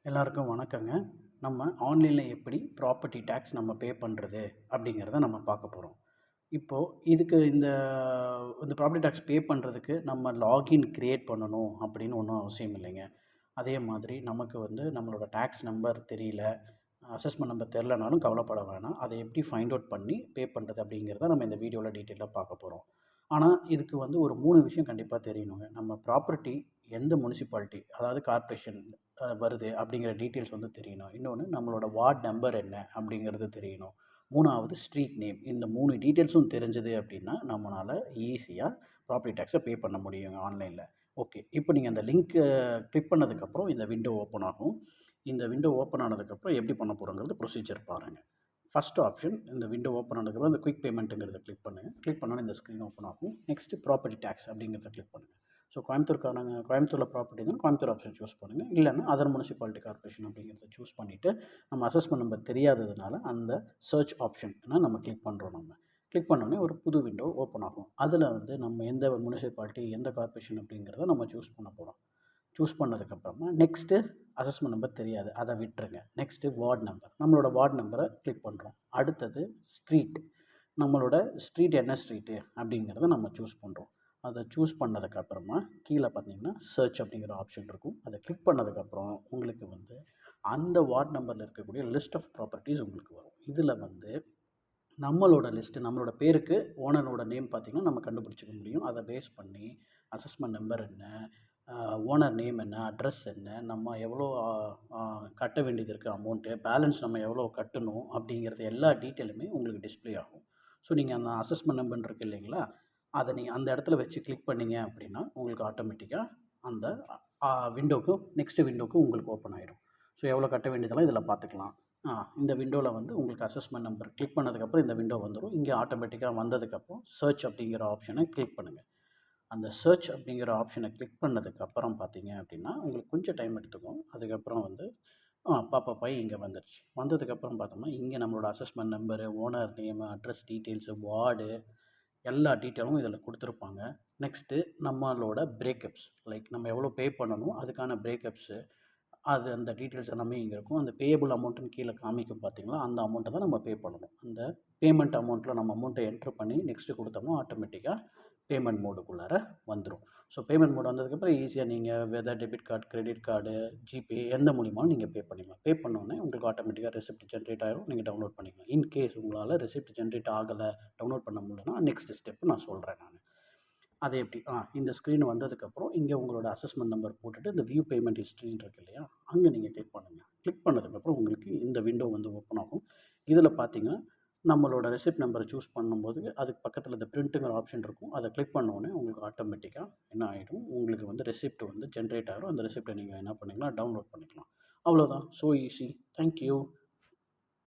எல்லாருக்கும் வணக்கங்க. நம்ம ஆன்லைன்ல எப்படி ப்ராப்பர்ட்டி டேக்ஸ் நம்ம பே பண்ணுறது அப்படிங்கிறத நம்ம பார்க்க போகிறோம். இப்போது இதுக்கு இந்த ப்ராப்பர்ட்டி டேக்ஸ் பே பண்ணுறதுக்கு நம்ம லாகின் கிரியேட் பண்ணணும் அப்படின்னு ஒன்றும் அவசியம் இல்லைங்க. அதே மாதிரி நமக்கு நம்மளோட டேக்ஸ் நம்பர் தெரியல, அசஸ்மெண்ட் நம்பர் தெரிலனாலும் கவலைப்பட வேணாம். அதை எப்படி ஃபைண்ட் அவுட் பண்ணி பே பண்ணுறது அப்படிங்கிறத நம்ம இந்த வீடியோவில் டீட்டெயிலாக பார்க்க போகிறோம். ஆனால் இதுக்கு ஒரு 3 விஷயம் கண்டிப்பாக தெரியணுங்க. நம்ம ப்ராப்பர்ட்டி எந்த முனிசிபாலிட்டி, அதாவது கார்ப்பரேஷன் வருது அப்படிங்கிற டீட்டெயில்ஸ் தெரியணும். இன்னொன்று நம்மளோட வார்ட் நம்பர் என்ன அப்படிங்கிறது தெரியணும். 3வது ஸ்ட்ரீட் நேம். இந்த 3 டீட்டெயில்ஸும் தெரிஞ்சது அப்படின்னா நம்மளால் ஈஸியாக ப்ராப்பர்ட்டி டேக்ஸை பே பண்ண முடியுங்க ஆன்லைனில். ஓகே, இப்போ நீங்கள் அந்த லிங்க்கை கிளிக் பண்ணதுக்கப்புறம் இந்த விண்டோ ஓப்பன் ஆகும். இந்த விண்டோ ஓப்பன் ஆனதுக்கப்புறம் எப்படி பண்ண போகிறோங்கிறது ப்ரொசீஜர் பாருங்கள். ஃபஸ்ட் ஆப்ஷன், இந்த விண்டோ ஓப்பன் ஆனதுக்கப்புறம் இந்த குயிக் பேமெண்ட்டுங்கிறத கிளிக் பண்ணுங்கள். கிளிக் பண்ணோன்னே இந்த ஸ்க்ரீன் ஓப்பன் ஆகும். நெக்ஸ்ட்டு ப்ராப்பர்ட்டி டேக்ஸ் அப்படிங்கிறத கிளிக் பண்ணுங்கள். ஸோ கோயம்புத்தூரில் ப்ராப்பர்ட்டி தான் கோயம்புத்தூர் ஆப்ஷன் சூஸ் பண்ணுங்கள். இல்லைன்னா அதர் முனிசிபாலிட்டி கார்ப்பரேஷன் அப்படிங்கிறத சூஸ் பண்ணிவிட்டு நம்ம அசஸ்மெண்ட் நம்பர் தெரியாததுனால அந்த சர்ச் ஆப்ஷன் நம்ம கிளிக் பண்ணுறோம். நம்ம கிளிக் பண்ணோடனே ஒரு புது விண்டோ ஓப்பன் ஆகும். அதில் நம்ம எந்த முனிசிபாலிட்டி எந்த கார்ப்பரேஷன் அப்படிங்கிறத நம்ம சூஸ் பண்ண போகிறோம். சூஸ் பண்ணதுக்கப்புறமா நெக்ஸ்ட்டு அசஸ்மெண்ட் நம்பர் தெரியாது, அதை விட்டுருங்க. நெக்ஸ்ட்டு வார்டு நம்பர், நம்மளோட வார்டு நம்பரை கிளிக் பண்ணுறோம். அடுத்தது ஸ்ட்ரீட், நம்மளோட ஸ்ட்ரீட் என்ன ஸ்ட்ரீட்டு அப்படிங்கிறத நம்ம சூஸ் பண்ணுறோம். அதை சூஸ் பண்ணதுக்கப்புறமா கீழே பார்த்தீங்கன்னா சர்ச் அப்படிங்கிற ஆப்ஷன் இருக்கும். அதை கிளிக் பண்ணதுக்கப்புறம் உங்களுக்கு அந்த வார்டு நம்பரில் இருக்கக்கூடிய லிஸ்ட் ஆஃப் ப்ராப்பர்ட்டிஸ் உங்களுக்கு வரும். இதில் நம்மளோட லிஸ்ட்டு, நம்மளோட பேருக்கு ஓனரோட நேம் பார்த்திங்கன்னா நம்ம கண்டுபிடிச்சிக்க முடியும். அதை பேஸ் பண்ணி அசஸ்மெண்ட் நம்பர் என்ன, ஓனர் நேம் என்ன, அட்ரஸ் என்ன, நம்ம எவ்வளோ கட்ட வேண்டியது இருக்குது அமௌண்ட்டு, பேலன்ஸ் நம்ம எவ்வளோ கட்டணும் அப்படிங்கிறது எல்லா டீட்டெயிலுமே உங்களுக்கு டிஸ்ப்ளே ஆகும். ஸோ நீங்கள் அந்த அசஸ்மெண்ட் நம்பர் இருக்குது இல்லைங்களா, அதை நீங்கள் அந்த இடத்துல வச்சு கிளிக் பண்ணிங்க அப்படின்னா உங்களுக்கு ஆட்டோமேட்டிக்காக அந்த விண்டோக்கு நெக்ஸ்ட்டு விண்டோக்கு உங்களுக்கு ஓப்பன் ஆகிடும். ஸோ எவ்வளோ கட்ட வேண்டியதெல்லாம் இதில் பார்த்துக்கலாம். இந்த விண்டோவில் உங்களுக்கு அசஸ்மெண்ட் நம்பர் கிளிக் பண்ணதுக்கப்புறம் இந்த விண்டோ வந்துடும். இங்கே ஆட்டோமேட்டிக்காக வந்ததுக்கப்புறம் சர்ச் அப்படிங்கிற ஆப்ஷனை கிளிக் பண்ணுங்கள். அந்த சர்ச் அப்படிங்கிற ஆப்ஷனை கிளிக் பண்ணதுக்கப்புறம் பார்த்தீங்க அப்படின்னா உங்களுக்கு கொஞ்சம் டைம் எடுத்துக்கும். அதுக்கப்புறம் பாப்பப் ஆகி இங்கே வந்துடுச்சு. வந்ததுக்கப்புறம் பார்த்தோம்னா இங்கே நம்மளோட assessment number, owner name, address details, ward எல்லா டீட்டெயிலும் இதில் கொடுத்துருப்பாங்க. நெக்ஸ்ட்டு நம்மளோட பிரேக்கப்ஸ், லைக் நம்ம எவ்வளோ பே பண்ணணும் அதுக்கான பிரேக்கப்ஸு, அது அந்த டீட்டெயில்ஸ் எல்லாமே இங்கே இருக்கும். அந்த பேயபிள் அமௌண்ட்டுன்னு கீழே காமிக்கும் பார்த்தீங்களா, அந்த அமௌண்ட்டை தான் நம்ம பே பண்ணணும். அந்த பேமெண்ட் அமௌண்ட்டில் நம்ம அமௌண்ட்டை என்ட்ரு பண்ணி நெக்ஸ்ட்டு கொடுத்தோம்னா ஆட்டோமேட்டிக்காக பேமெண்ட் மோடுக்குள்ளார வந்துடும். ஸோ பேமெண்ட் மோடு வந்ததுக்கப்புறம் ஈஸியாக நீங்கள் whether debit card, credit card, GPay எந்த மூலியமாலும் நீங்கள் பே பண்ணிக்கலாம். பே பண்ணோடனே உங்களுக்கு ஆட்டோமேட்டிக்காக ரெசிப்ட் ஜென்ரேட் ஆகிரும். நீங்கள் டவுன்லோட் பண்ணிக்கலாம். இன்கேஸ் உங்களால் ரெசிப்ட் ஜென்ரேட் ஆகலை, டவுன்லோட் பண்ண முடியலன்னா நெக்ஸ்ட் ஸ்டெப் நான் சொல்கிறேன் நான். அது எப்படி? இந்த ஸ்க்ரீன் வந்ததுக்கப்புறம் இங்கே உங்களோட அசஸ்மெண்ட் நம்பர் போட்டுட்டு இந்த வியூ பேமெண்ட் ஹிஸ்ட்ரின்னு இருக்கு இல்லையா, அங்கே நீங்கள் கிளிக் பண்ணுங்கள். கிளிக் பண்ணதுக்கப்புறம் உங்களுக்கு இந்த விண்டோ ஓப்பன் ஆகும். இதில் பார்த்தீங்கன்னா நம்மளோட ரெசிப்ட் நம்பரை சூஸ் பண்ணும்போது அதுக்கு பக்கத்தில் இந்த பிரிண்ட்டுங்கிற ஆப்ஷன் இருக்கும். அதை கிளிக் பண்ணோடனே உங்களுக்கு ஆட்டோமேட்டிக்காக என்ன ஆகிடும், உங்களுக்கு ரெசிப்ட் ஜென்ரேட் ஆகிடும். அந்த ரெசிப்ட்டை நீங்கள் என்ன பண்ணிக்கலாம், டவுன்லோட் பண்ணிக்கலாம். அவ்வளோதான். So easy. Thank you.